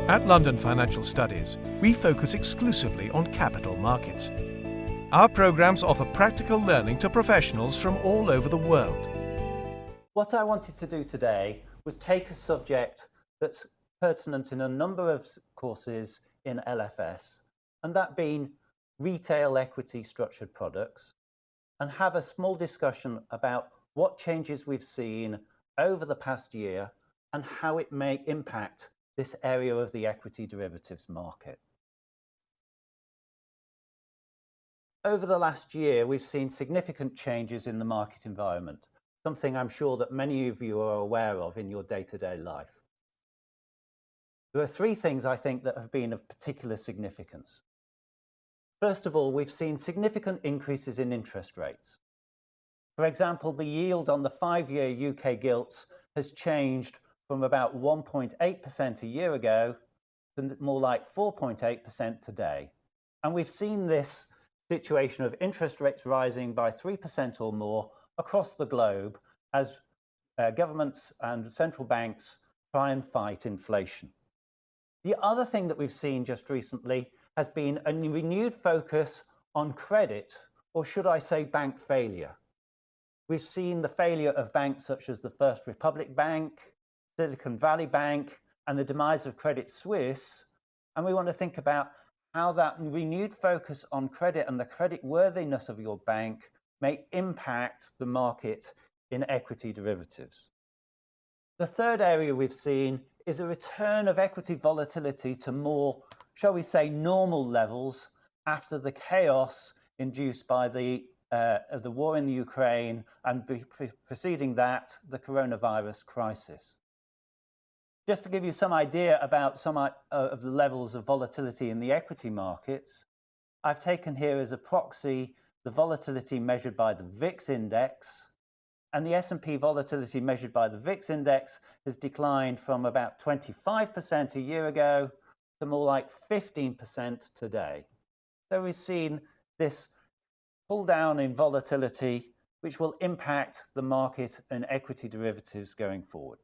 At London Financial Studies, we focus exclusively on capital markets. Our programs offer practical learning to professionals from all over the world. What I wanted to do today was take a subject that's pertinent in a number of courses in LFS, and that being retail equity structured products, and have a small discussion about what changes we've seen over the past year and how it may impact this area of the equity derivatives market. Over the last year, we've seen significant changes in the market environment, something I'm sure that many of you are aware of in your day-to-day life. There are three things I think that have been of particular significance. First of all, we've seen significant increases in interest rates. For example, the yield on the 5-year UK gilts has changed from about 1.8% a year ago to more like 4.8% today. And we've seen this situation of interest rates rising by 3% or more across the globe as governments and central banks try and fight inflation. The other thing that we've seen just recently has been a renewed focus on credit, or should I say bank failure. We've seen the failure of banks such as the First Republic Bank, Silicon Valley Bank, and the demise of Credit Suisse. And we want to think about how that renewed focus on credit and the credit worthiness of your bank may impact the market in equity derivatives. The third area we've seen is a return of equity volatility to more, shall we say, normal levels after the chaos induced by the war in the Ukraine and preceding that, the coronavirus crisis. Just to give you some idea about some of the levels of volatility in the equity markets, I've taken here as a proxy the volatility measured by the VIX index, and the S&P volatility measured by the VIX index has declined from about 25% a year ago to more like 15% today. So we've seen this pull down in volatility, which will impact the market and equity derivatives going forward.